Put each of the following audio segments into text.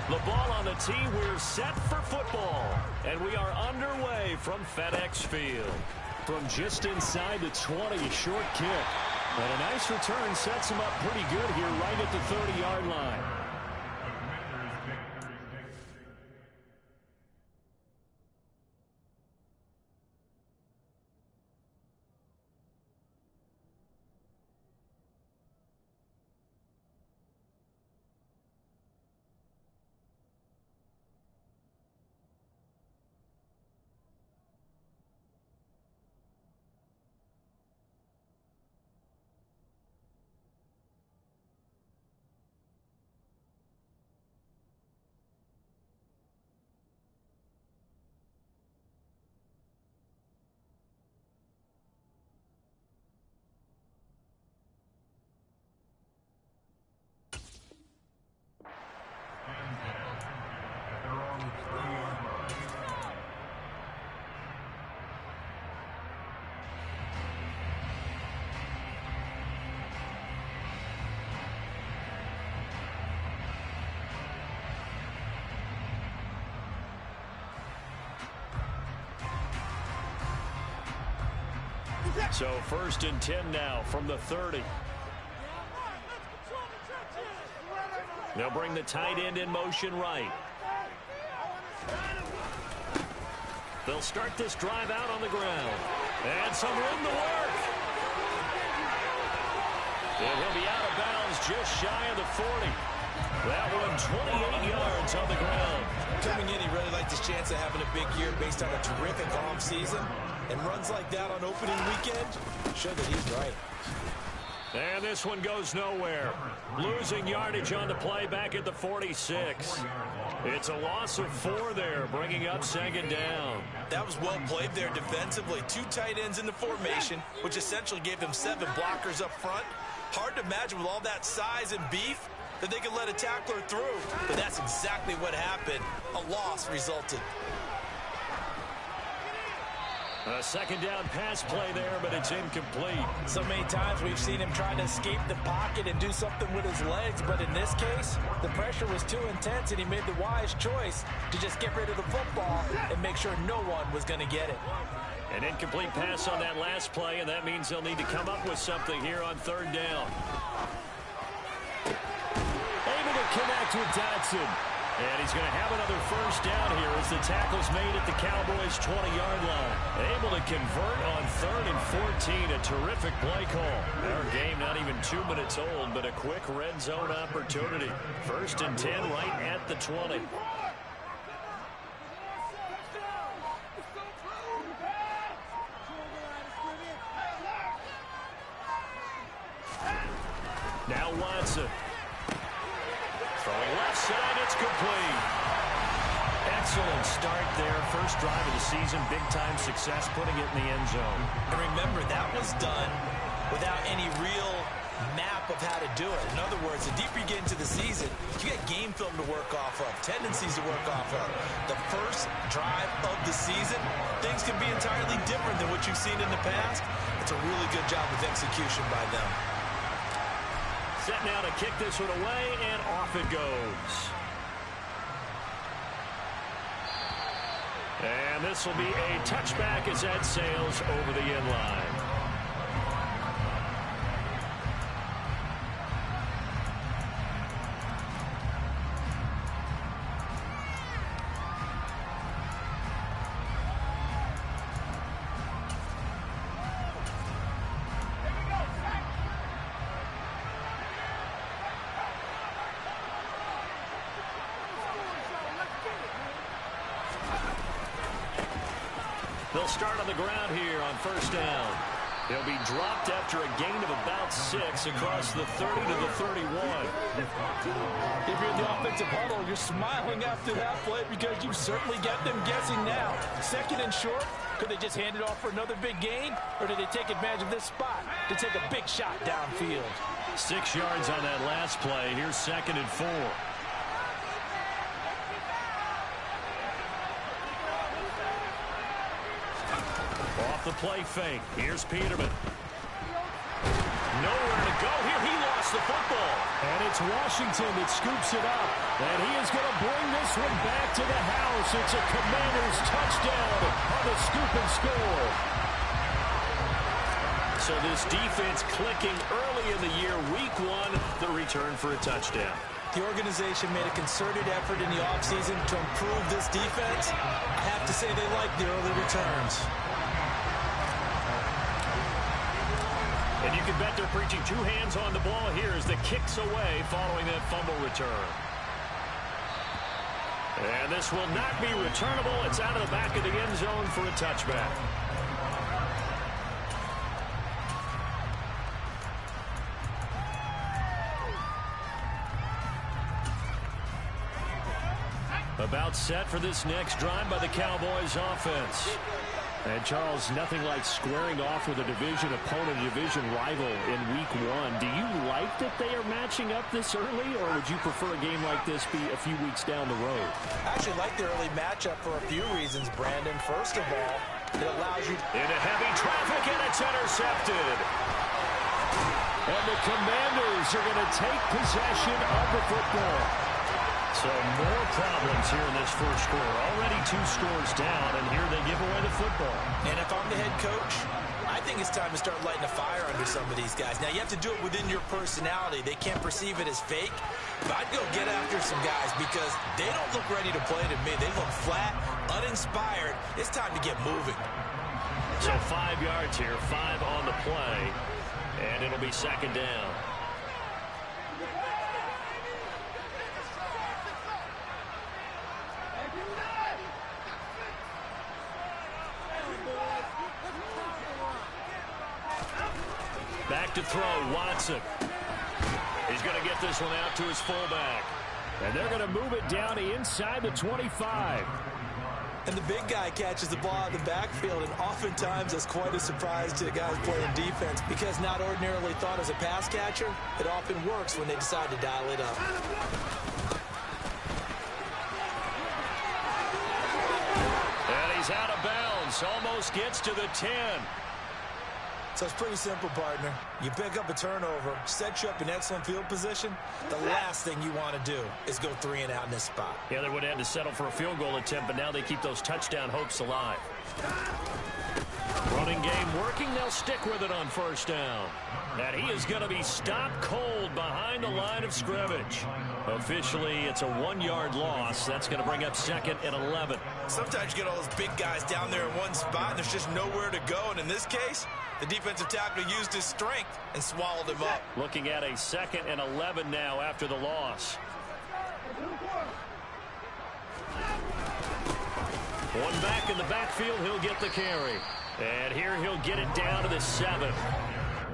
The ball on the tee. We're set for football. And we are underway from FedEx Field. From just inside the 20, a short kick. And a nice return sets him up pretty good here right at the 30-yard line. So 1st and 10 now from the 30. They'll bring the tight end in motion right. They'll start this drive out on the ground. And some room to work. And he'll be out of bounds just shy of the 40. That one 28 yards on the ground. Coming in, he really liked his chance of having a big year based on a terrific offseason. And runs like that on opening weekend show that he's right. And this one goes nowhere. Losing yardage on the play back at the 46. It's a loss of 4 there, bringing up 2nd down. That was well played there defensively. 2 tight ends in the formation, which essentially gave them 7 blockers up front. Hard to imagine with all that size and beef that they could let a tackler through. But that's exactly what happened. A loss resulted. A 2nd down pass play there, but it's incomplete. So many times we've seen him trying to escape the pocket and do something with his legs, but in this case, the pressure was too intense and he made the wise choice to just get rid of the football and make sure no one was going to get it. An incomplete pass on that last play, and that means they'll need to come up with something here on 3rd down. Able to connect with Dotson. And he's going to have another 1st down here as the tackle's made at the Cowboys' 20-yard line. Able to convert on 3rd and 14. A terrific play call. Our game not even 2 minutes old, but a quick red zone opportunity. 1st and 10 right at the 20. Now Watson. Throwing left side, it's complete. Excellent start there. First drive of the season, big-time success, putting it in the end zone. And remember, that was done without any real map of how to do it. In other words, the deeper you get into the season, you get game film to work off of, tendencies to work off of. The first drive of the season, things can be entirely different than what you've seen in the past. It's a really good job of execution by them. Set now to kick this one away, and off it goes. And this will be a touchback as that sails over the end line. They'll start on the ground here on 1st down. He'll be dropped after a gain of about 6 across the 30 to the 31. If you're in the offensive huddle, you're smiling after that play because you certainly got them guessing now. 2nd and short, could they just hand it off for another big gain? Or did they take advantage of this spot to take a big shot downfield? 6 yards on that last play. Here's 2nd and 4. Off the play fake. Here's Peterman. Nowhere to go here. He lost lost the football. And it's Washington that scoops it up. And he is going to bring this one back to the house. It's a Commanders touchdown on the scoop and score. So this defense clicking early in the year, week one, the return for a touchdown. The organization made a concerted effort in the offseason to improve this defense. I have to say they like the early returns. And you can bet they're preaching two hands on the ball here as the kick's away following that fumble return. And this will not be returnable. It's out of the back of the end zone for a touchback. About set for this next drive by the Cowboys offense. And, Charles, nothing like squaring off with a division opponent, a division rival in week one. Do you like that they are matching up this early, or would you prefer a game like this be a few weeks down the road? I actually like the early matchup for a few reasons, Brandon. First of all, it allows you into heavy traffic, and it's intercepted. And the Commanders are going to take possession of the football. So more problems here in this first quarter. Already 2 scores down, and here they give away the football. And if I'm the head coach, I think it's time to start lighting a fire under some of these guys. Now, you have to do it within your personality. They can't perceive it as fake. But I'd go get after some guys because they don't look ready to play to me. They look flat, uninspired. It's time to get moving. So 5 yards here, 5 on the play, and it'll be second down. Back to throw, Watson. He's going to get this one out to his fullback. And they're going to move it down to inside the 25. And the big guy catches the ball out of the backfield, and oftentimes that's quite a surprise to the guys playing defense because not ordinarily thought as a pass catcher, it often works when they decide to dial it up. And he's out of bounds, almost gets to the 10. So it's pretty simple, partner. You pick up a turnover, set you up in excellent field position. The last thing you want to do is go 3 and out in this spot. Yeah, they would have had to settle for a field goal attempt, but now they keep those touchdown hopes alive. Running game working. They'll stick with it on first down. And he is going to be stopped cold behind the line of scrimmage. Officially, it's a 1-yard loss. That's going to bring up second and 11. Sometimes you get all those big guys down there in one spot, and there's just nowhere to go. And in this case, the defensive tackle used his strength and swallowed him up. Looking at a second and 11 now after the loss. One back in the backfield, he'll get the carry. And here he'll get it down to the 7.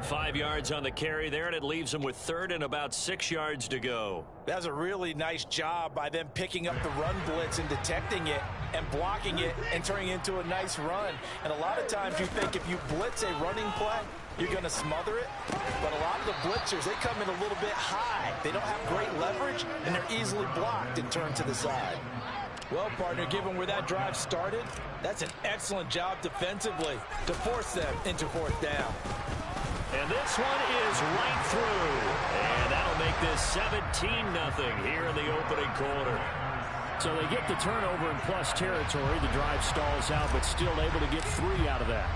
5 yards on the carry there, and it leaves him with third and about 6 yards to go. That's a really nice job by them picking up the run blitz and detecting it and blocking it and turning it into a nice run. And a lot of times you think if you blitz a running play, you're going to smother it. But a lot of the blitzers, they come in a little bit high. They don't have great leverage, and they're easily blocked and turned to the side. Well, partner, given where that drive started, that's an excellent job defensively to force them into fourth down. And this one is right through. And that'll make this 17-0 here in the opening quarter. So they get the turnover in plus territory. The drive stalls out, but still able to get 3 out of that.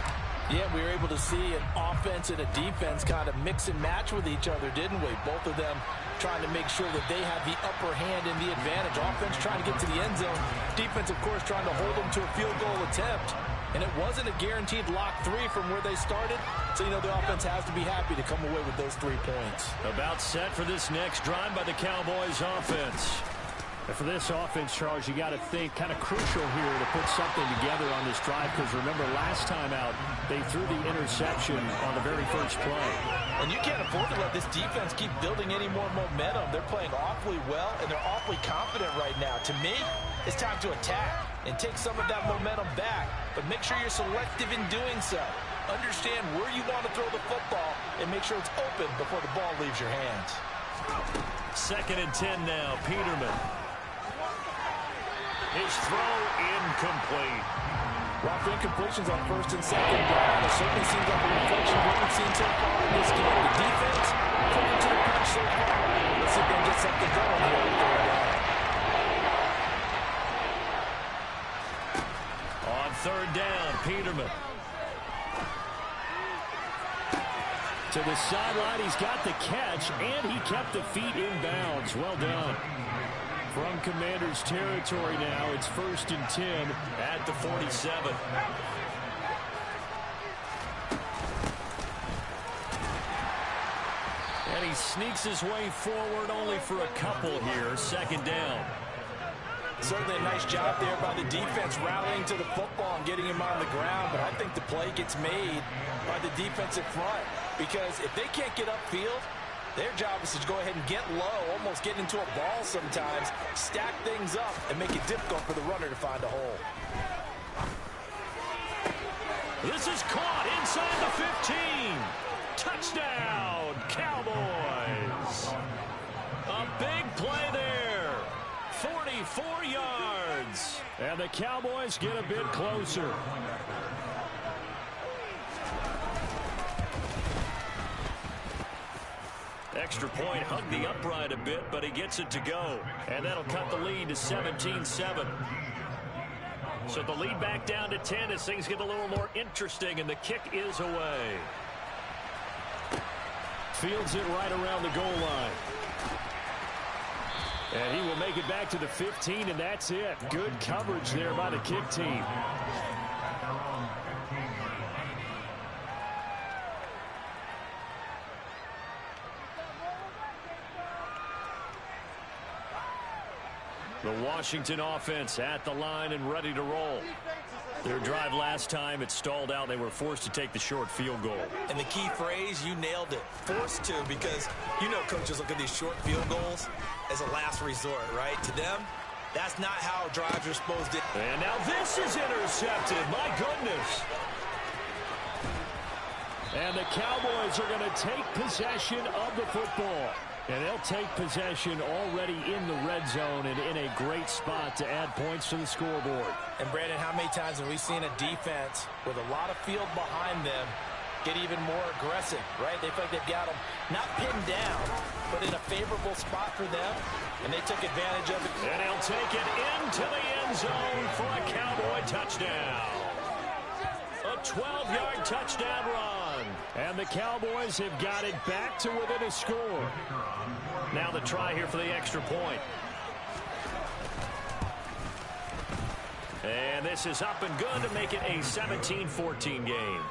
Yeah, we were able to see an offense and a defense kind of mix and match with each other, didn't we? Both of them trying to make sure that they have the upper hand and the advantage. Offense trying to get to the end zone. Defense, of course, trying to hold them to a field goal attempt. And it wasn't a guaranteed lock 3 from where they started. So, you know, the offense has to be happy to come away with those 3 points. About set for this next drive by the Cowboys offense. And for this offense, Charles, you got to think kind of crucial here to put something together on this drive, because remember last time out they threw the interception on the very first play. And you can't afford to let this defense keep building any more momentum. They're playing awfully well, and they're awfully confident right now. To me, it's time to attack and take some of that momentum back, but make sure you're selective in doing so. Understand where you want to throw the football and make sure it's open before the ball leaves your hands. Second and 10 now, Peterman. His throw incomplete. Well, for incompletions on first and second down, it certainly seems like a reflection of what we've seen so far in this game. The defense pulling to the punch much so far. Let's see if they can get something going here on third down. On third down, Peterman. To the sideline, he's got the catch, and he kept the feet in bounds. Well done. From Commanders territory now, it's 1st and 10 at the 47. And he sneaks his way forward only for a couple here. 2nd down. Certainly a nice job there by the defense rallying to the football and getting him on the ground, but I think the play gets made by the defensive front because if they can't get upfield, their job is to go ahead and get low, almost get into a ball sometimes, stack things up, and make it difficult for the runner to find a hole. This is caught inside the 15. Touchdown, Cowboys. A big play there. 44 yards. And the Cowboys get a bit closer. Extra point hugged the upright a bit, but he gets it to go. And that'll cut the lead to 17-7. So the lead back down to 10 as things get a little more interesting, and the kick is away. Fields it right around the goal line. And he will make it back to the 15, and that's it. Good coverage there by the kick team. The Washington offense at the line and ready to roll. Their drive last time, it stalled out. They were forced to take the short field goal. And the key phrase, you nailed it. Forced to, because you know coaches look at these short field goals as a last resort, right? To them, that's not how drives are supposed to. And now this is intercepted. My goodness. And the Cowboys are going to take possession of the football. And they'll take possession already in the red zone and in a great spot to add points to the scoreboard. And, Brandon, how many times have we seen a defense with a lot of field behind them get even more aggressive, right? They feel like they've got them not pinned down, but in a favorable spot for them, and they took advantage of it. And he'll take it into the end zone for a Cowboy touchdown. A 12-yard touchdown run. And the Cowboys have got it back to within a score. Now the try here for the extra point. And this is up and good to make it a 17-14 game.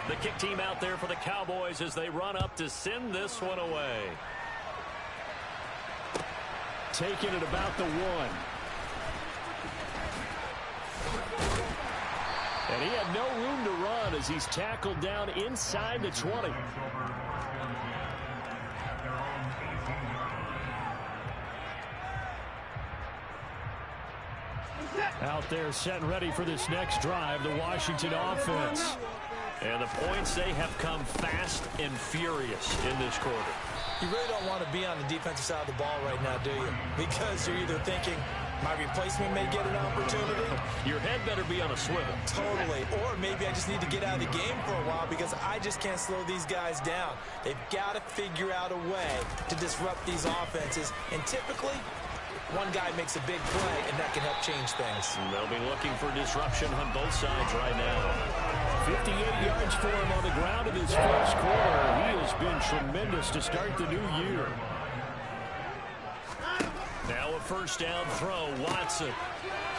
The kick team out there for the Cowboys as they run up to send this one away. Taking it about the 1. And he had no room to run as he's tackled down inside the 20. Out there set and ready for this next drive, the Washington offense. And the points, they have come fast and furious in this quarter. You really don't want to be on the defensive side of the ball right now, do you? Because you're either thinking, my replacement may get an opportunity. Your head better be on a swivel. Totally. Or maybe I just need to get out of the game for a while because I just can't slow these guys down. They've got to figure out a way to disrupt these offenses. And typically, one guy makes a big play, and that can help change things. And they'll be looking for disruption on both sides right now. 58 yards for him on the ground in his first quarter. He has been tremendous to start the new year. Now a first down throw. Watson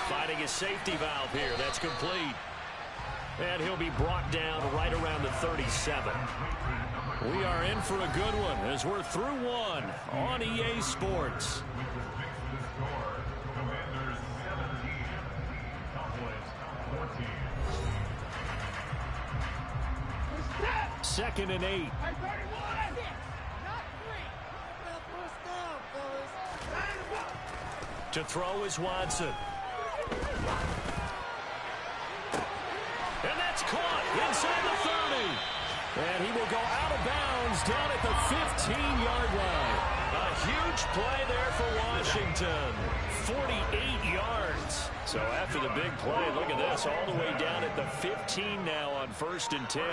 finding his safety valve here. That's complete. And he'll be brought down right around the 37. We are in for a good one as we're through one on EA Sports. 2nd and 8. To throw is Watson. And that's caught inside the 30. And he will go out of bounds down at the 15-yard line. A huge play there for Washington. 48 yards. So after the big play, look at this, all the way down at the 15 now on 1st and 10.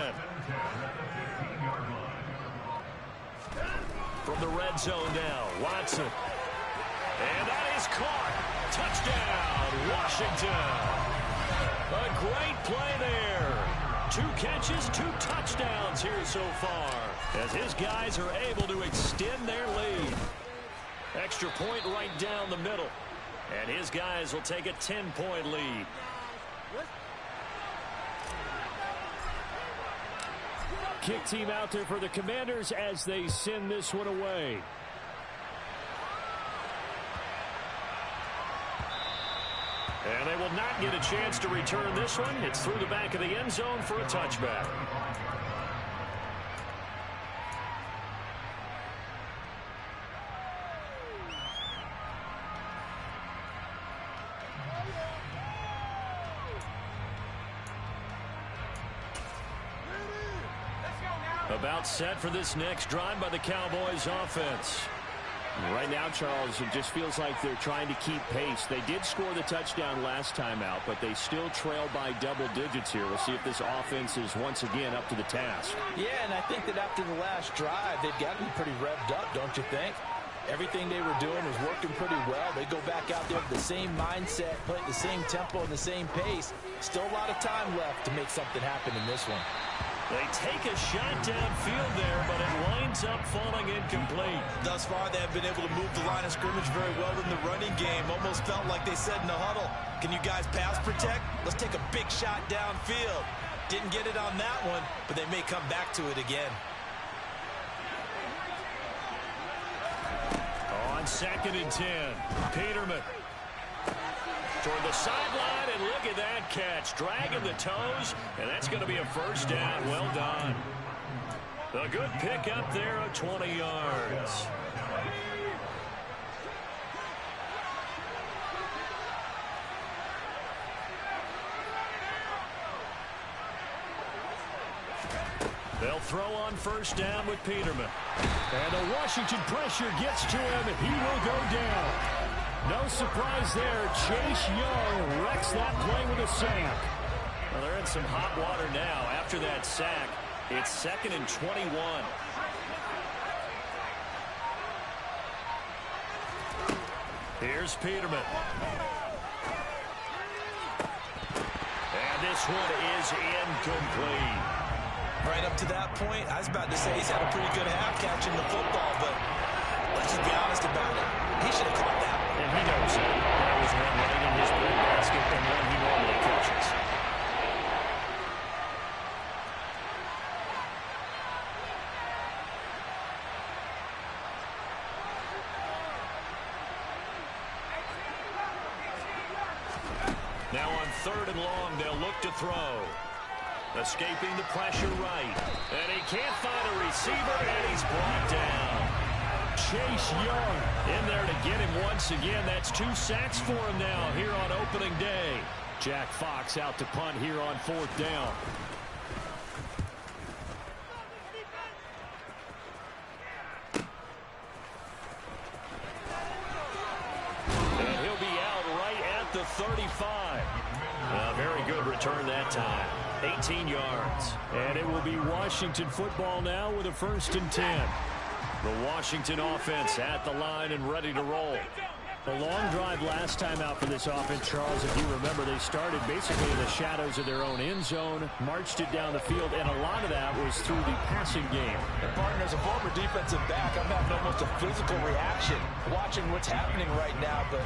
From the red zone now, Watson. And that is caught. Touchdown, Washington. A great play there. 2 catches, 2 touchdowns here so far, as his guys are able to extend their lead. Extra point right down the middle. And his guys will take a 10-point lead. Kick team out there for the Commanders as they send this one away. And they will not get a chance to return this one. It's through the back of the end zone for a touchback. About set for this next drive by the Cowboys offense. Right now, Charles, it just feels like they're trying to keep pace. They did score the touchdown last time out, but they still trail by double digits here. We'll see if this offense is once again up to the task. Yeah, and I think that after the last drive, they've got to be pretty revved up, don't you think? Everything they were doing was working pretty well. They go back out there with the same mindset, play at the same tempo and the same pace. Still a lot of time left to make something happen in this one. They take a shot downfield there, but it winds up falling incomplete. Thus far, they have been able to move the line of scrimmage very well in the running game. Almost felt like they said in the huddle, can you guys pass protect? Let's take a big shot downfield. Didn't get it on that one, but they may come back to it again. On 2nd and 10, Peterman. Toward the sideline, and look at that catch. Dragging the toes, and that's going to be a first down. Well done. A good pick up there of 20 yards. They'll throw on first down with Peterman. And the Washington pressure gets to him, and he will go down. No surprise there. Chase Young wrecks that play with a sack. Well, they're in some hot water now. After that sack, it's 2nd and 21. Here's Peterman. And this one is incomplete. Right up to that point, I was about to say he's had a pretty good half catching the football, but let's just be honest about it. He should have caught that. And he knows it. That was one right in his breadbasket and one he normally catches. Now on 3rd and long, they'll look to throw. Escaping the pressure right. And he can't find a receiver, and he's brought down. Chase Young in there to get him once again. That's 2 sacks for him now here on opening day. Jack Fox out to punt here on 4th down. And he'll be out right at the 35. A very good return that time. 18 yards. And it will be Washington football now with a 1st and 10. The Washington offense at the line and ready to roll. A long drive last time out for this offense, Charles. If you remember, they started basically in the shadows of their own end zone, marched it down the field, and a lot of that was through the passing game. And partner, as a former defensive back, I'm having almost a physical reaction watching what's happening right now. But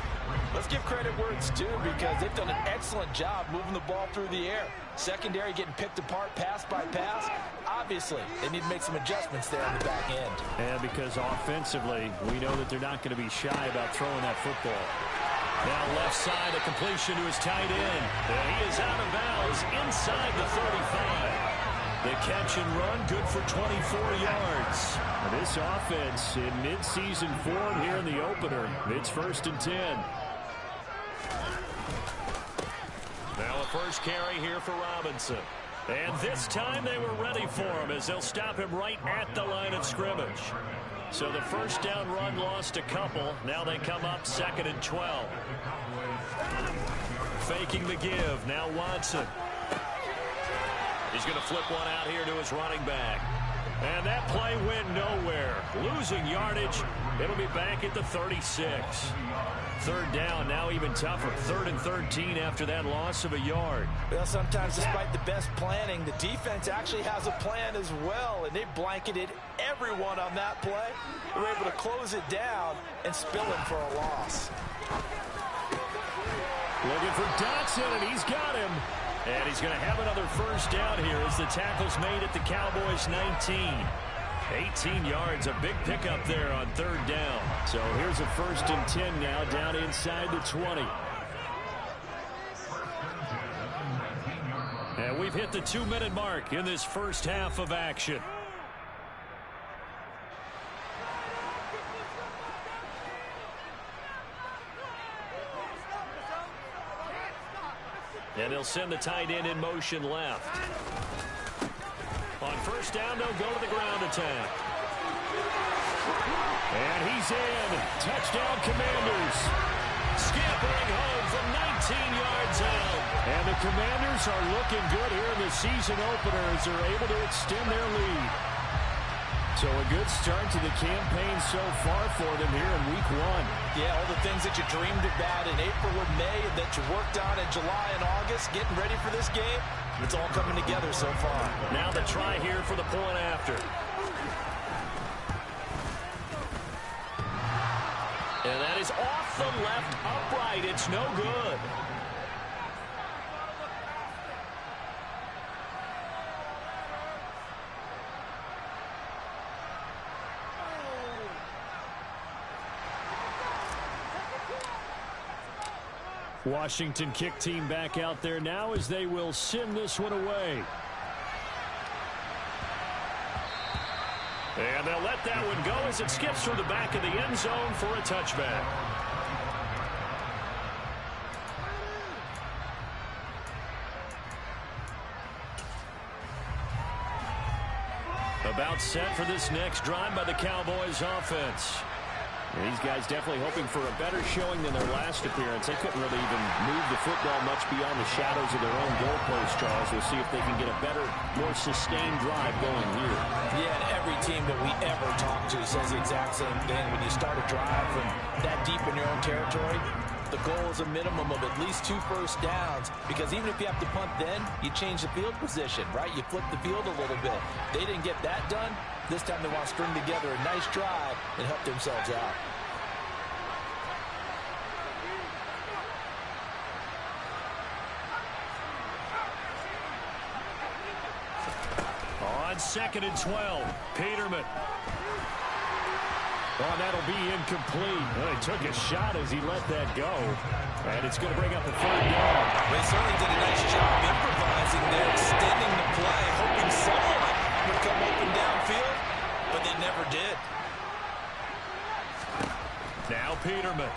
let's give credit where it's due, because they've done an excellent job moving the ball through the air. Secondary getting picked apart pass by pass. Obviously, they need to make some adjustments there on the back end. And because offensively, we know that they're not going to be shy about throwing that football. Now left side, a completion to his tight end. And he is out of bounds inside the 35. The catch and run, good for 24 yards. This offense in mid-season form here in the opener. It's 1st and 10. Now a first carry here for Robinson. And this time they were ready for him as they'll stop him right at the line of scrimmage. So the first down run lost a couple. Now they come up 2nd and 12. Faking the give. Now Watson. He's going to flip one out here to his running back. And that play went nowhere. Losing yardage. It'll be back at the 36. 3rd down, now even tougher. 3rd and 13 after that loss of a yard. Well, sometimes despite the best planning, the defense actually has a plan as well, and they blanketed everyone on that play. They were able to close it down and spill it for a loss. Looking for Dotson, and he's got him. And he's going to have another first down here as the tackle's made at the Cowboys' 19. 18 yards, a big pickup there on 3rd down. So here's a 1st and 10 now, down inside the 20. And we've hit the 2-minute mark in this first half of action. And they'll send the tight end in motion left. On 1st down, they'll go to the ground attack. And he's in. Touchdown, Commanders. Scampering home from 19 yards out. And the Commanders are looking good here in the season opener as they're able to extend their lead. So a good start to the campaign so far for them here in week 1. Yeah, all the things that you dreamed about in April and May and that you worked on in July and August, getting ready for this game, it's all coming together so far. Now the try here for the point after. And that is off the left upright. It's no good. Washington kick team back out there now as they will send this one away. And they'll let that one go as it skips through the back of the end zone for a touchback. About set for this next drive by the Cowboys offense. And these guys definitely hoping for a better showing than their last appearance. They couldn't really even move the football much beyond the shadows of their own goalpost, Charles. We'll see if they can get a better, more sustained drive going here. Yeah, and every team that we ever talk to says the exact same thing. When you start a drive from that deep in your own territory, the goal is a minimum of at least 2 first downs, because even if you have to punt then, you change the field position, right? You flip the field a little bit. They didn't get that done. This time they want to string together a nice drive and help themselves out. On 2nd and 12, Peterman. Oh, that'll be incomplete. Well, he took a shot as he let that go. And it's going to bring up a 3rd down. They certainly did a nice job improvising there, extending the play, hoping someone would come open downfield, but they never did. Now Peterman.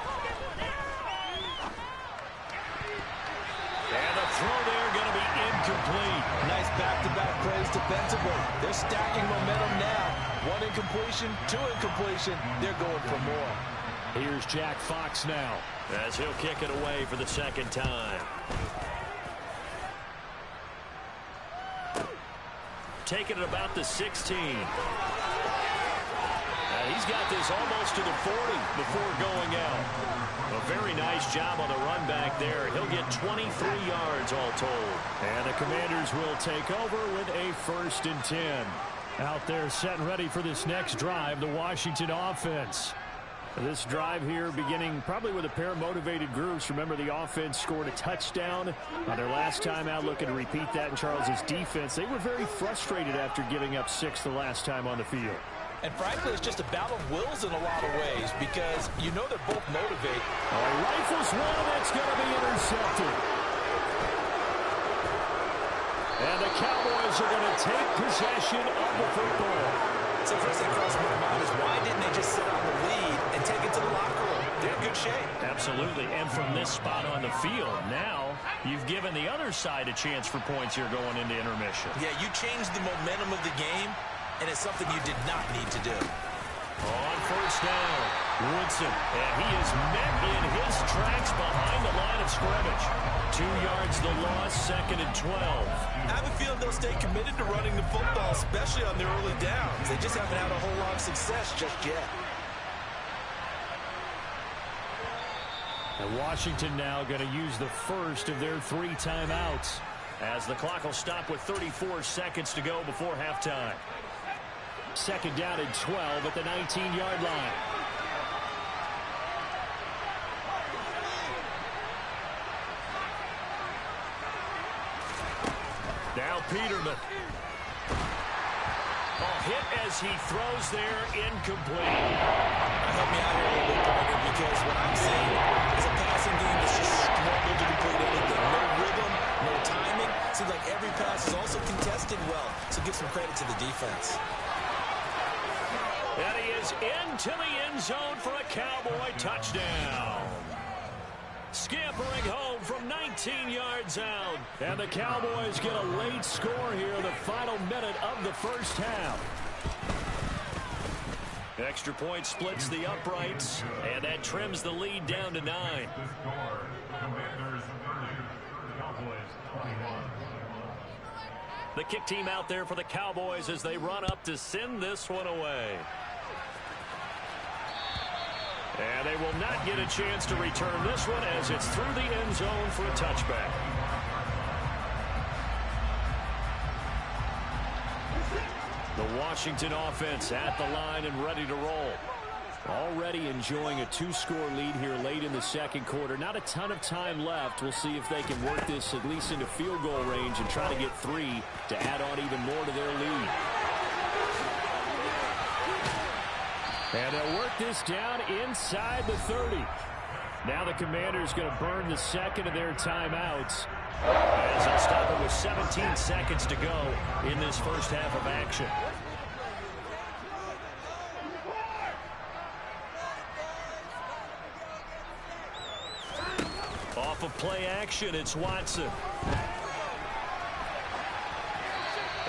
And the throw there going to be incomplete. Nice back-to-back plays defensively. They're stacking momentum now. 1 incompletion, 2 incompletion. They're going for more. Here's Jack Fox now as he'll kick it away for the 2nd time. Taking it about the 16. He's got this almost to the 40 before going out. A very nice job on the run back there. He'll get 23 yards all told. And the Commanders will take over with a 1st and 10. Out there set and ready for this next drive, the Washington offense. This drive here beginning probably with a pair of motivated groups. Remember, the offense scored a touchdown on their last time out. Looking to repeat that in Charles's defense. They were very frustrated after giving up 6 the last time on the field. And frankly, it's just a battle of wills in a lot of ways, because you know they're both motivated. Rifles one, that's going to be intercepted. And the Cowboys are going to take possession of the football. So first thing crossed my mind is why didn't they just sit on the lead and take it to the locker room? They're in good shape. Absolutely. And from this spot on the field, now you've given the other side a chance for points here going into intermission. Yeah, you changed the momentum of the game, and it's something you did not need to do. On first down, Woodson, and he is met in his tracks behind the line of scrimmage. 2 yards the loss, 2nd and 12. I have a feeling they'll stay committed to running the football, especially on their early downs. They just haven't had a whole lot of success just yet. And Washington now going to use the first of their 3 timeouts as the clock will stop with 34 seconds to go before halftime. 2nd down and 12 at the 19-yard line. Now Peterman. Hit as he throws there, incomplete. Help me out here a little bit, partner, because what I'm seeing is a passing game that's just struggled to complete anything. No rhythm, no timing. Seems like every pass is also contested well, so give some credit to the defense. And he is into the end zone for a Cowboy touchdown. Scampering home from 19 yards out. And the Cowboys get a late score here in the final minute of the first half. Extra point splits the uprights, and that trims the lead down to 9. The kick team out there for the Cowboys as they run up to send this one away. And they will not get a chance to return this one as it's through the end zone for a touchback. The Washington offense at the line and ready to roll. Already enjoying a 2-score lead here late in the second quarter. Not a ton of time left. We'll see if they can work this at least into field goal range and try to get 3 to add on even more to their lead. And they'll work this down inside the 30. Now the Commanders going to burn the second of their timeouts as they'll stop it with 17 seconds to go in this first half of action. Off of play action, it's Watson.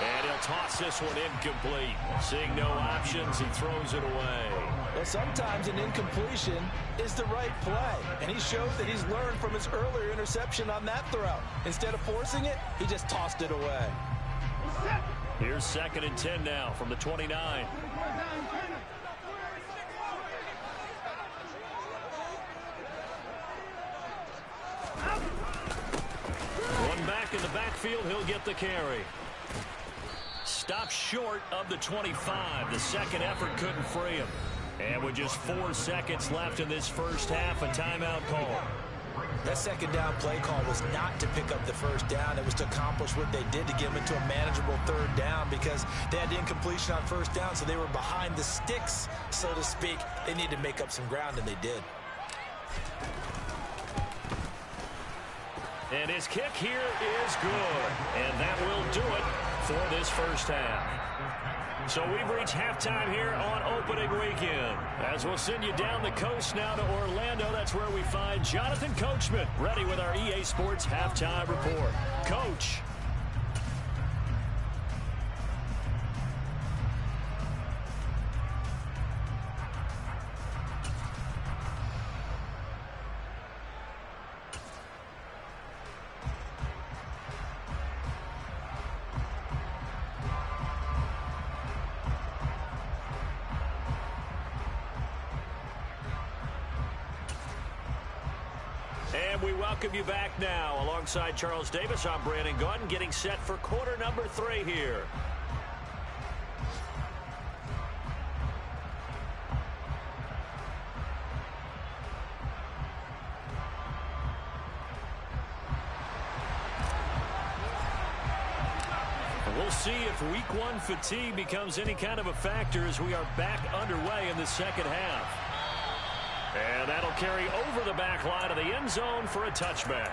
And he'll toss this one incomplete. Seeing no options, he throws it away. Well, sometimes an incompletion is the right play. And he showed that he's learned from his earlier interception on that throw. Instead of forcing it, he just tossed it away. Here's 2nd and 10 now from the 29. One back in the backfield, he'll get the carry. Stopped short of the 25. The second effort couldn't free him. And with just 4 seconds left in this first half, a timeout call. That second down play call was not to pick up the first down. It was to accomplish what they did to get them into a manageable 3rd down because they had the incompletion on first down, so they were behind the sticks, so to speak. They needed to make up some ground, and they did. And his kick here is good. And that will do it for this first half. So we've reached halftime here on opening weekend. As we'll send you down the coast now to Orlando, that's where we find Jonathan Coachman ready with our EA Sports halftime report. Coach. And we welcome you back now. Alongside Charles Davis, I'm Brandon Gaudin, getting set for quarter number 3 here. We'll see if week 1 fatigue becomes any kind of a factor as we are back underway in the second half. And that'll carry over the back line of the end zone for a touchback.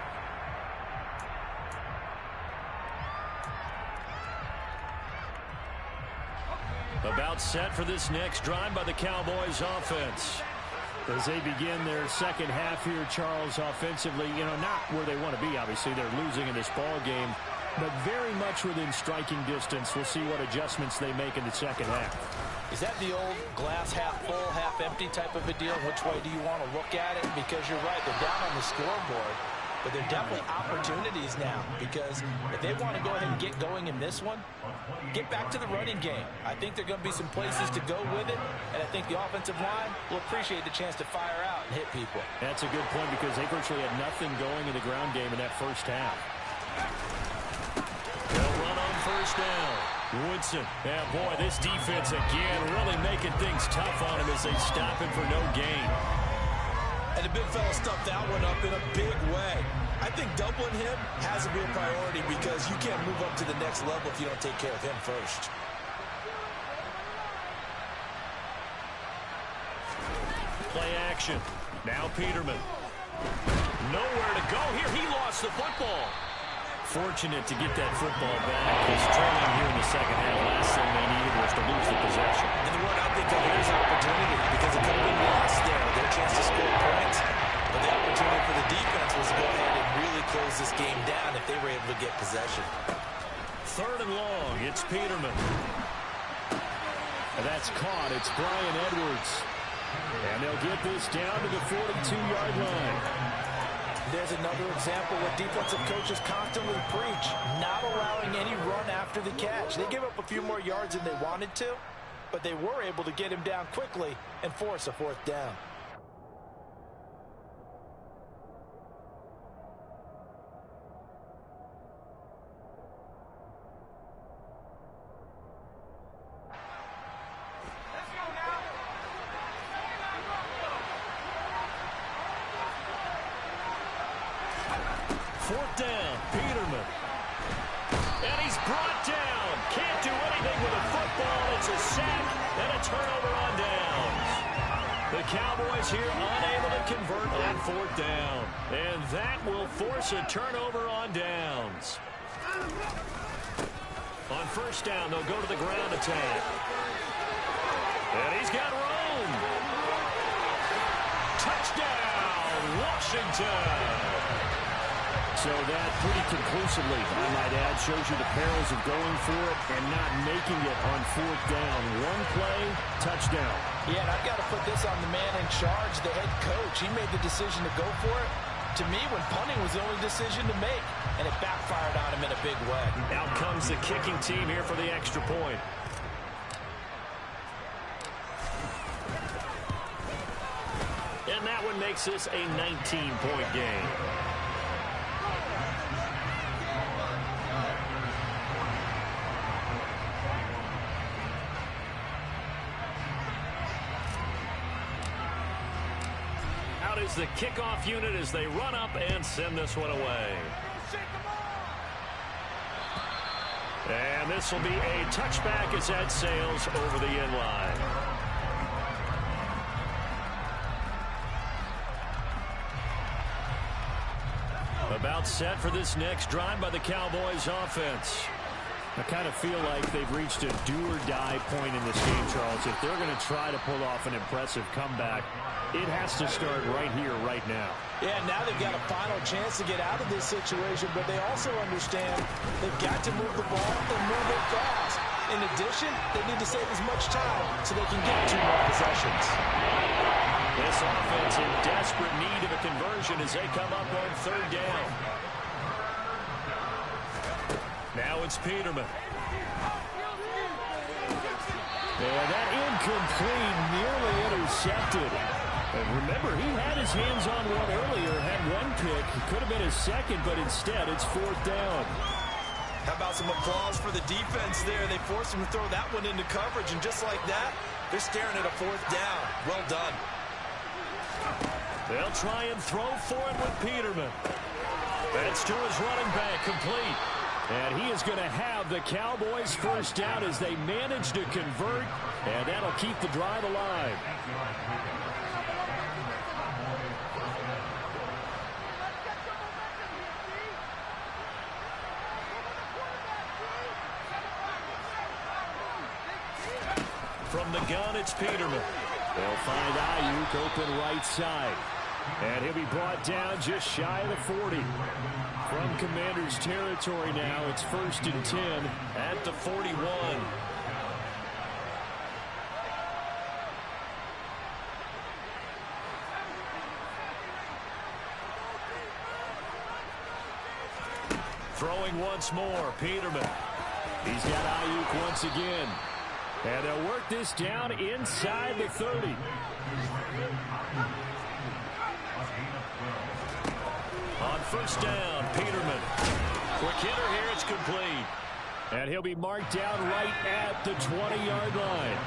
About set for this next drive by the Cowboys offense. As they begin their second half here, Charles, offensively, not where they want to be, obviously. They're losing in this ball game, but very much within striking distance. We'll see what adjustments they make in the second half. Is that the old glass half full, half empty type of a deal? Which way do you want to look at it? Because you're right, they're down on the scoreboard, but they're definitely opportunities now, because if they want to go ahead and get going in this one, get back to the running game. I think there are going to be some places to go with it, and I think the offensive line will appreciate the chance to fire out and hit people. That's a good point, because they virtually had nothing going in the ground game in that first half. They'll run on first down. Woodson. Yeah, boy, this defense again really making things tough on him as they stop him for no gain. And the big fella stuffed that one up in a big way. I think doubling him has to be a priority, because you can't move up to the next level if you don't take care of him first. Play action. Now Peterman. Nowhere to go here. He lost the football. Fortunate to get that football back. He's trailing here in the second half. Last thing they needed was to lose the possession. And the word I think of here is opportunity, because it could have been lost there. Their chance to score points. But the opportunity for the defense was to go ahead and really close this game down if they were able to get possession. Third and long. It's Peterman. And that's caught. It's Brian Edwards. And they'll get this down to the 42-yard line. There's another example what defensive coaches constantly preach, not allowing any run after the catch. They give up a few more yards than they wanted to, but they were able to get him down quickly and force a fourth down. Fourth down, Peterman. And he's brought down. Can't do anything with a football. It's a sack and a turnover on downs. The Cowboys here unable to convert on fourth down. And that will force a turnover on downs. On first down, they'll go to the ground attack. And he's got room. Touchdown, Washington. So that pretty conclusively, I might add, shows you the perils of going for it and not making it on fourth down. One play, touchdown. Yeah, and I've got to put this on the man in charge, the head coach. He made the decision to go for it. To me, when punting was the only decision to make, and it backfired on him in a big way. Out comes the kicking team here for the extra point. And that one makes this a 19-point game. Is the kickoff unit as they run up and send this one away. And this will be a touchback as that sails over the end line. About set for this next drive by the Cowboys offense. I kind of feel like they've reached a do-or-die point in this game, Charles. If they're going to try to pull off an impressive comeback, it has to start right here, right now. Yeah, now they've got a final chance to get out of this situation, but they also understand they've got to move the ball and move it fast. In addition, they need to save as much time so they can get 2 more possessions. This offense in desperate need of a conversion as they come up on third down. Now it's Peterman. And that incomplete, nearly intercepted. And remember, he had his hands on one earlier, had one pick. It could have been his second, but instead it's fourth down. How about some applause for the defense there? They forced him to throw that one into coverage, and just like that, they're staring at a fourth down. Well done. They'll try and throw for it with Peterman. That's to his running back, complete. And he is going to have the Cowboys first down as they manage to convert, and that'll keep the drive alive. From the gun, it's Peterman. They'll find Ayuk open right side. And he'll be brought down just shy of the 40. From Commanders territory now, it's 1st and 10 at the 41. Throwing once more, Peterman. He's got Ayuk once again. And they'll work this down inside the 30. On 1st down, Peterman. Quick hitter here, it's complete. And he'll be marked down right at the 20-yard line.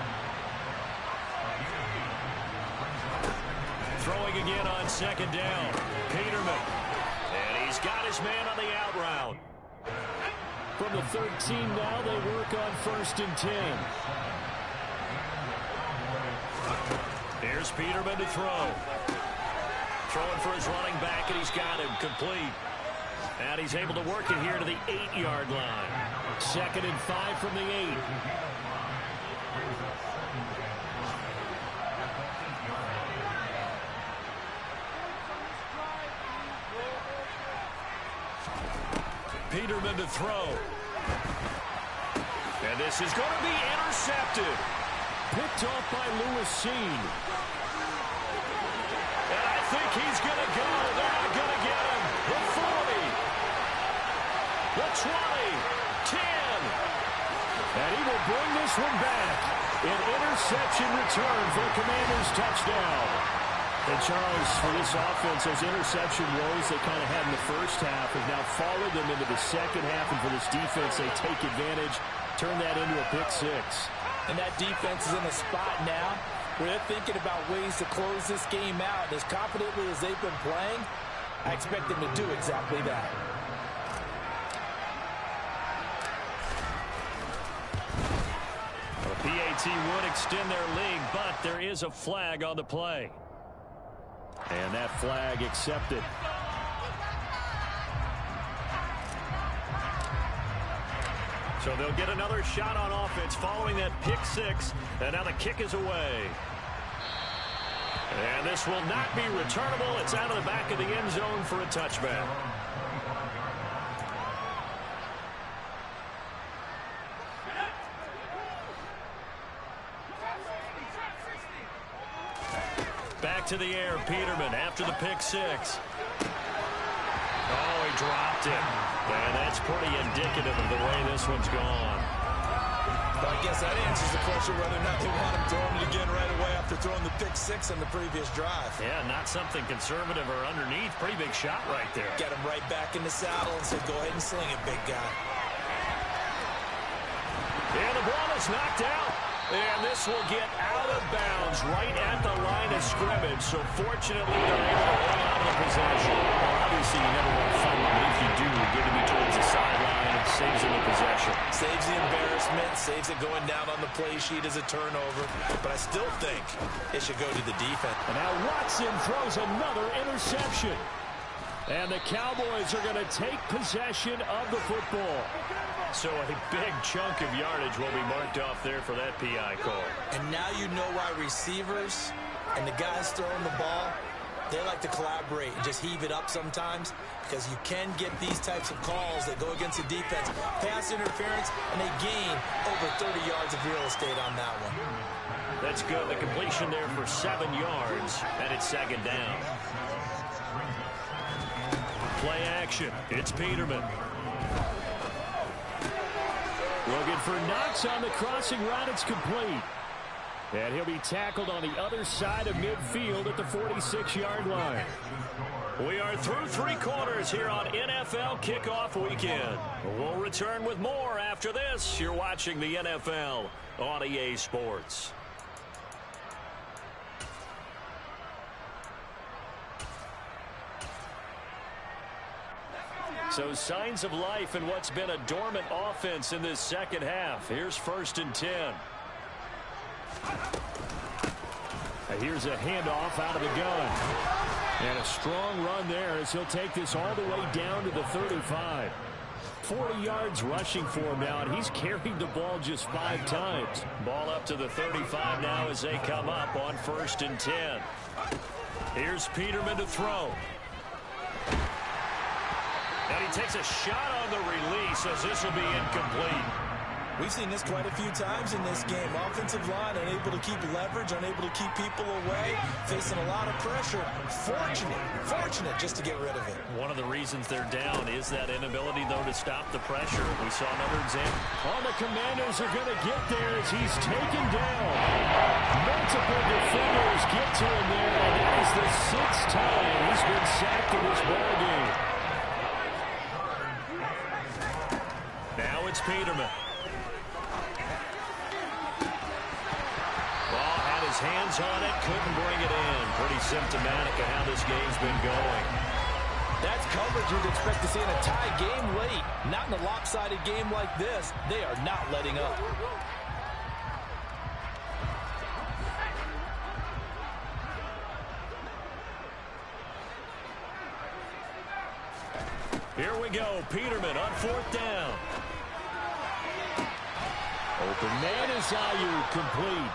Throwing again on 2nd down, Peterman. And he's got his man on the out route. From the 13 now, they work on 1st and 10. Here's Peterman to throw. Throwing for his running back, and he's got him complete. And he's able to work it here to the 8-yard line. 2nd and 5 from the 8. Peterman to throw. And this is going to be intercepted. Picked off by Lewis Seen. And I think he's going to go. They're not going to get him. The 40. The 20. 10. And he will bring this one back. An interception return for a Commanders touchdown. And Charles, for this offense, those interception woes they kind of had in the first half have now followed them into the second half. And for this defense, they take advantage, turn that into a pick 6. And that defense is in a spot now where they're thinking about ways to close this game out. And as confidently as they've been playing, I expect them to do exactly that. The PAT would extend their lead, but there is a flag on the play. And that flag accepted. So they'll get another shot on offense following that pick 6. And now the kick is away. And this will not be returnable. It's out of the back of the end zone for a touchback. Back to the air, Peterman after the pick 6. Oh, he dropped it. And that's pretty indicative of the way this one's gone. Well, I guess that answers the question whether or not they want him throwing it again right away after throwing the pick 6 on the previous drive. Yeah, not something conservative or underneath. Pretty big shot right there. Get him right back in the saddle and said, go ahead and sling it, big guy. And the ball is knocked out. And this will get out of bounds right at the line of scrimmage. So fortunately, they're able to hold on to the possession. Well, obviously, you never want to fumble, but if you do, get to be towards the sideline. It saves them the possession. Saves the embarrassment, saves it going down on the play sheet as a turnover. But I still think it should go to the defense. And now Watson throws another interception. And the Cowboys are going to take possession of the football. So a big chunk of yardage will be marked off there for that PI call. And now you know why receivers and the guys throwing the ball, they like to collaborate and just heave it up sometimes, because you can get these types of calls that go against the defense. Pass interference, and they gain over 30 yards of real estate on that one. That's good. The completion there for 7 yards, and it's 2nd down. Play action. It's Peterman. Looking for Knox on the crossing route. It's complete. And he'll be tackled on the other side of midfield at the 46-yard line. We are through 3 quarters here on NFL Kickoff Weekend. We'll return with more after this. You're watching the NFL on EA Sports. So signs of life in what's been a dormant offense in this second half. Here's 1st and 10. Here's a handoff out of the gun. And a strong run there as he'll take this all the way down to the 35. 40 yards rushing for him now, and he's carried the ball just 5 times. Ball up to the 35 now as they come up on 1st and 10. Here's Peterman to throw. And he takes a shot on the release as this will be incomplete. We've seen this quite a few times in this game. Offensive line unable to keep leverage, unable to keep people away, facing a lot of pressure. Fortunate just to get rid of it. One of the reasons they're down is that inability, though, to stop the pressure. We saw another example. Oh, the Commanders are going to get there as he's taken down. Multiple defenders get to him there, and that is the 6th time he's been sacked in this ballgame. Now it's Peterman. His hands on it, couldn't bring it in. Pretty symptomatic of how this game's been going. That's coverage you'd expect to see in a tie game late. Not in a lopsided game like this. They are not letting up. Here we go. Peterman on 4th down. Open man is Ayuk, complete.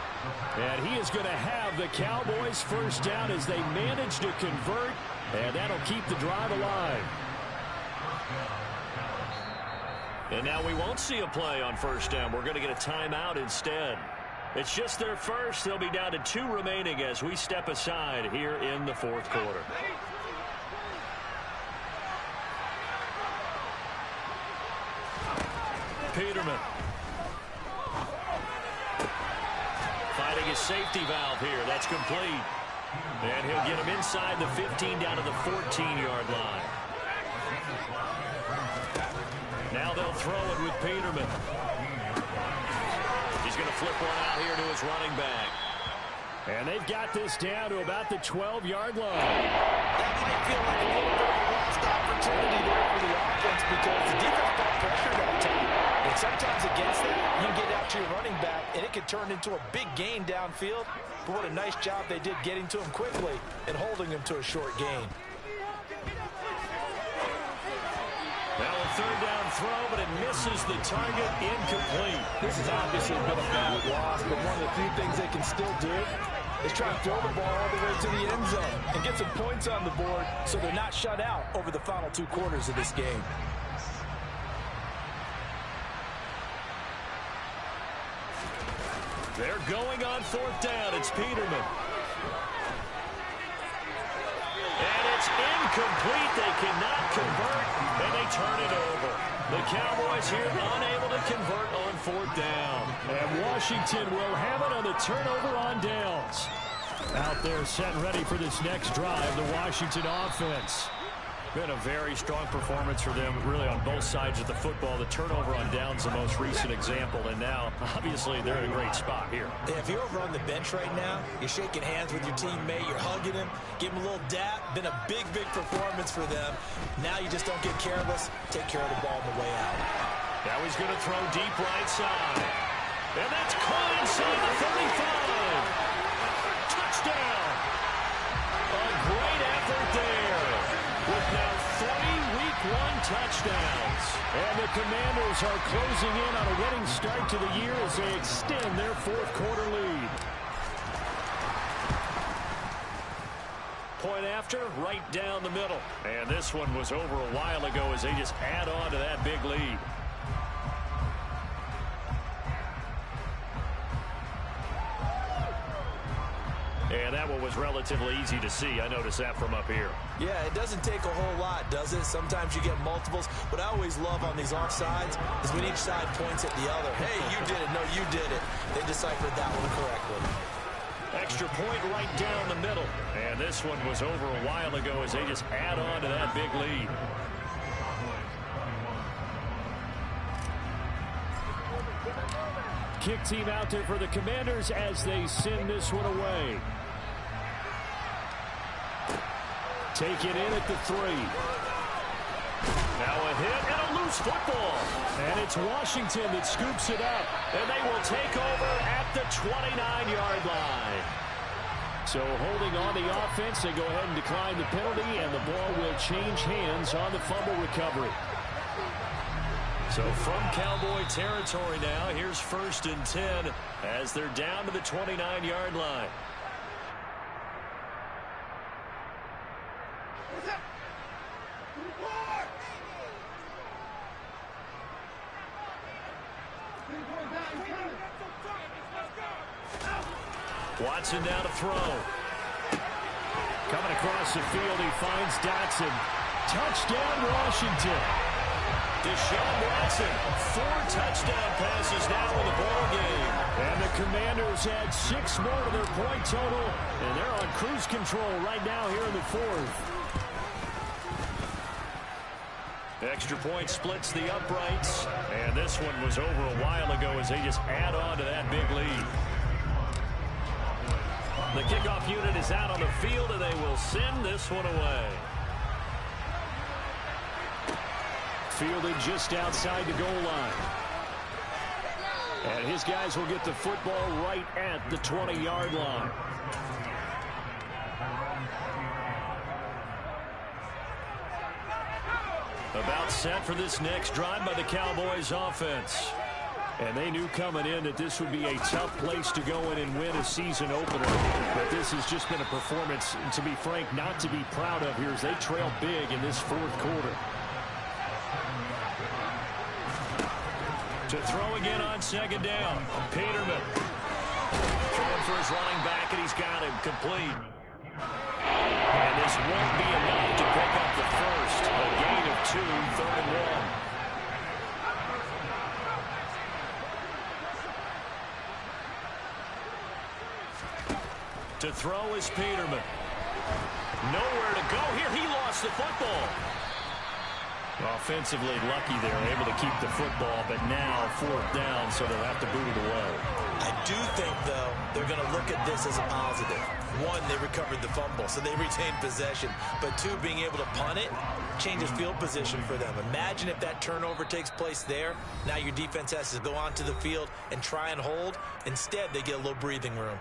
And he is going to have the Cowboys' 1st down as they manage to convert, and that'll keep the drive alive. And now we won't see a play on 1st down. We're going to get a timeout instead. It's just their first. They'll be down to 2 remaining as we step aside here in the 4th quarter. Peterman. Fighting his safety valve here. That's complete. And he'll get him inside the 15 down to the 14-yard line. Now they'll throw it with Peterman. He's going to flip one out here to his running back. And they've got this down to about the 12-yard line. That might feel like a little bit of a lost opportunity there for the offense because the defense got pressure that time. And sometimes against that, you can get out to your running back, and it could turn into a big gain downfield. But what a nice job they did getting to him quickly and holding him to a short gain. Now a 3rd down throw, but it misses the target, incomplete. This has obviously been a bad loss, but one of the few things they can still do is try to throw the ball all the way to the end zone and get some points on the board so they're not shut out over the final 2 quarters of this game. They're going on 4th down. It's Peterman. And it's incomplete. They cannot convert, and they turn it over. The Cowboys here unable to convert on 4th down. And Washington will have it on the turnover on downs. Out there set and ready for this next drive, the Washington offense. Been a very strong performance for them, really, on both sides of the football. The turnover on downs, the most recent example, and now, obviously, they're in a great spot here. Yeah, if you're over on the bench right now, you're shaking hands with your teammate, you're hugging him, give him a little dap. Been a big performance for them. Now you just don't get careless. Take care of the ball on the way out. Now he's going to throw deep right side. And that's caught inside the 35. Touchdown. A great effort there. With now 3 Week 1 touchdowns. And the Commanders are closing in on a winning start to the year as they extend their 4th quarter lead. Point after, right down the middle. And this one was over a while ago as they just add on to that big lead. And that one was relatively easy to see. I noticed that from up here. Yeah, it doesn't take a whole lot, does it? Sometimes you get multiples. What I always love on these offsides is when each side points at the other. Hey, you did it. No, you did it. They deciphered that one correctly. Extra point right down the middle. And this one was over a while ago as they just add on to that big lead. Kick team out there for the Commanders as they send this one away. Take it in at the 3. Now a hit and a loose football. And it's Washington that scoops it up. And they will take over at the 29-yard line. So holding on the offense, they go ahead and decline the penalty, and the ball will change hands on the fumble recovery. So from Cowboy territory now, here's 1st and 10 as they're down to the 29-yard line. Watson down to throw. Coming across the field, he finds Dotson. Touchdown, Washington. Deshaun Watson, 4 touchdown passes now in the ball game. And the Commanders add 6 more to their point total, and they're on cruise control right now here in the 4th. Extra point splits the uprights, and this one was over a while ago as they just add on to that big lead. The kickoff unit is out on the field, and they will send this one away. Fielded just outside the goal line. And his guys will get the football right at the 20-yard line. About set for this next drive by the Cowboys offense. And they knew coming in that this would be a tough place to go in and win a season opener. But this has just been a performance, to be frank, not to be proud of here as they trail big in this 4th quarter. To throw again on 2nd down. Peterman. Throwing for his running back, and he's got him complete. And this won't be enough to pick up the first. A gain of 2, 3rd and 1. To throw is Peterman. Nowhere to go here. He lost the football. Offensively lucky they're able to keep the football, but now 4th down, so they'll have to boot it away. I do think, though, they're going to look at this as a positive. 1, they recovered the fumble, so they retained possession. But 2, being able to punt it changes field position for them. Imagine if that turnover takes place there. Now your defense has to go onto the field and try and hold. Instead, they get a little breathing room.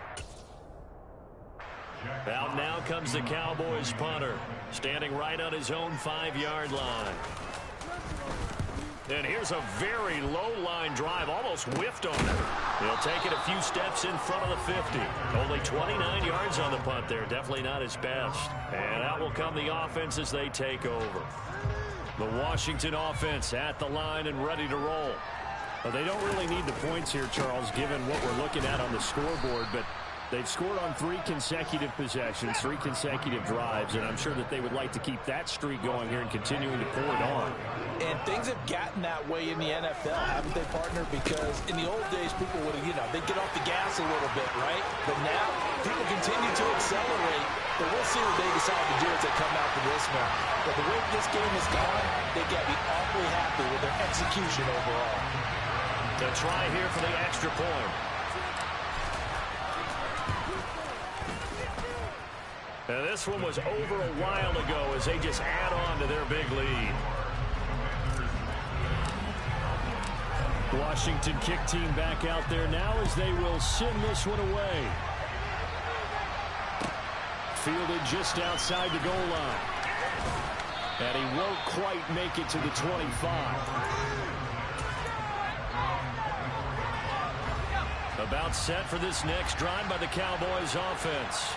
Out now comes the Cowboys punter, standing right on his own 5-yard line. And here's a very low-line drive, almost whiffed on it. He'll take it a few steps in front of the 50. Only 29 yards on the punt there, definitely not his best. And out will come the offense as they take over. The Washington offense at the line and ready to roll. Well, they don't really need the points here, Charles, given what we're looking at on the scoreboard, but they've scored on 3 consecutive possessions, 3 consecutive drives, and I'm sure that they would like to keep that streak going here and continuing to pour it on. And things have gotten that way in the NFL, haven't they, partner? Because in the old days, people would have, they'd get off the gas a little bit, right? But now, people continue to accelerate. But we'll see what they decide to do as they come out for this one. But the way this game has gone, they got to be awfully happy with their execution overall. The try here for the extra point. And this one was over a while ago as they just add on to their big lead. Washington kick team back out there now as they will send this one away. Fielded just outside the goal line. And he won't quite make it to the 25. About set for this next drive by the Cowboys offense.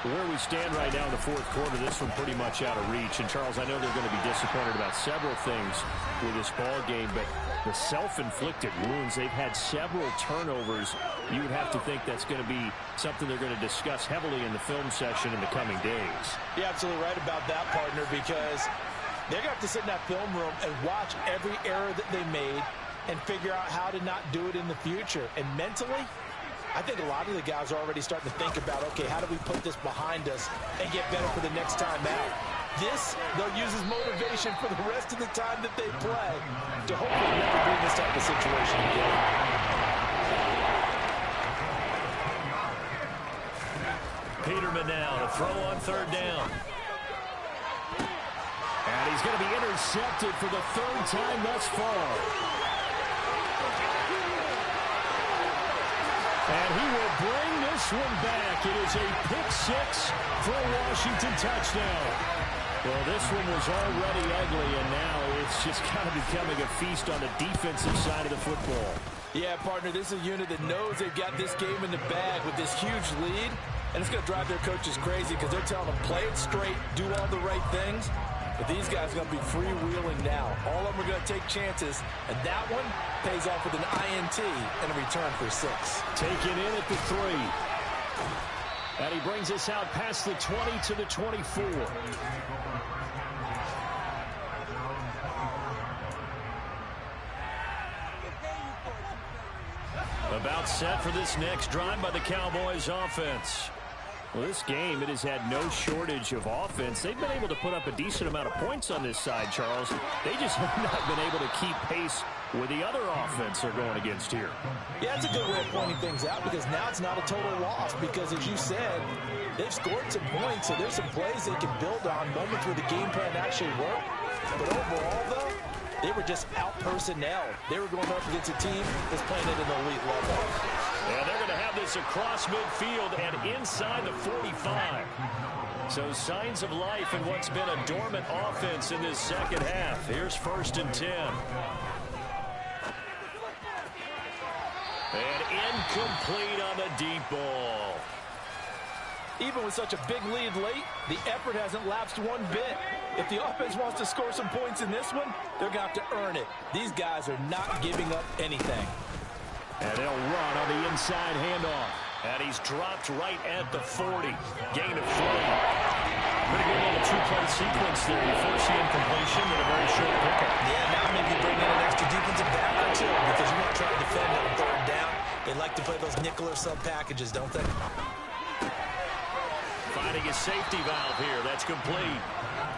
Where we stand right now in the 4th quarter, this one pretty much out of reach. And, Charles, I know they're going to be disappointed about several things with this ball game, but the self-inflicted wounds, they've had several turnovers. You would have to think that's going to be something they're going to discuss heavily in the film session in the coming days. You're absolutely right about that, partner, because they're going to have to sit in that film room and watch every error that they made and figure out how to not do it in the future. And mentally, I think a lot of the guys are already starting to think about, okay, how do we put this behind us and get better for the next time out? This, they'll use as motivation for the rest of the time that they play to hopefully never be in this type of situation again. Peterman now to throw on 3rd down. And he's going to be intercepted for the 3rd time thus far. And he will bring this one back. It is a pick 6 for a Washington touchdown. Well, this one was already ugly, and now it's just kind of becoming a feast on the defensive side of the football. Yeah, partner, this is a unit that knows they've got this game in the bag with this huge lead, and it's going to drive their coaches crazy because they're telling them, play it straight, do all the right things. But these guys are going to be freewheeling now. All of them are going to take chances, and that one pays off with an INT and a return for 6. Taken in at the 3. And he brings us out past the 20 to the 24. About set for this next drive by the Cowboys offense. Well, this game, it has had no shortage of offense. They've been able to put up a decent amount of points on this side, Charles. They just have not been able to keep pace with the other offense they're going against here. Yeah, it's a good way of pointing things out because now it's not a total loss because, as you said, they've scored some points, so there's some plays they can build on, moments where the game plan actually worked. But overall, though, they were just out-personnel. They were going up against a team that's playing at an elite level. Yeah, they're going to have this across midfield and inside the 45. So signs of life in what's been a dormant offense in this second half. Here's 1st and 10. And incomplete on the deep ball. Even with such a big lead late, the effort hasn't lapsed one bit. If the offense wants to score some points in this one, they're going to have to earn it. These guys are not giving up anything. And they'll run on the inside handoff. And he's dropped right at the 40. Gain of 3. Pretty good little 2-play sequence there. You force the incompletion with a very short pickup. Yeah, now maybe bring in an extra defensive back or 2 because you want to try to defend on 3rd down. They like to play those nickel or sub packages, don't they? Finding a safety valve here. That's complete.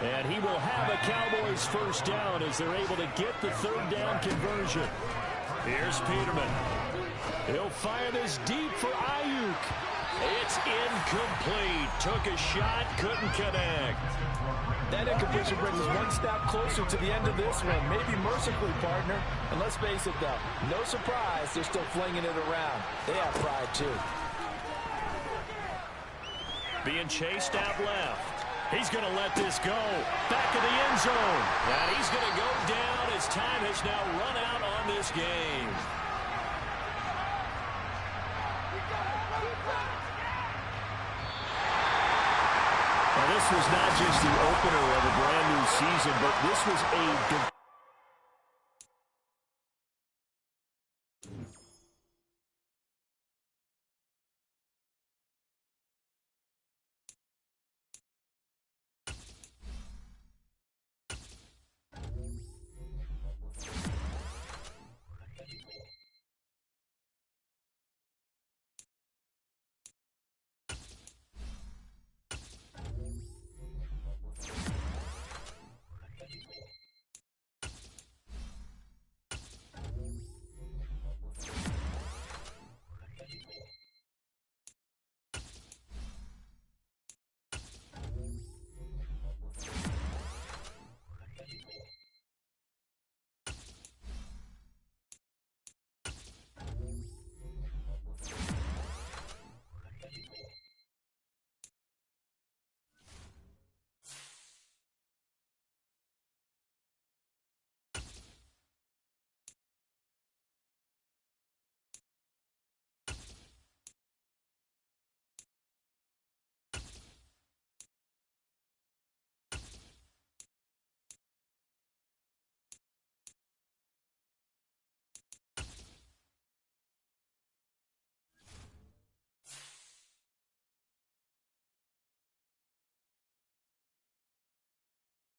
And he will have a Cowboys 1st down as they're able to get the 3rd down conversion. Here's Peterman. He'll fire this deep for Ayuk. It's incomplete. Took a shot, couldn't connect. That incompletion brings us one step closer to the end of this one. Maybe mercifully, partner. And let's face it, though, no surprise, they're still flinging it around. They have pride, too. Being chased out left. He's going to let this go. Back of the end zone. And he's going to go down as time has now run out on this game. Now, this was not just the opener of a brand new season, but this was a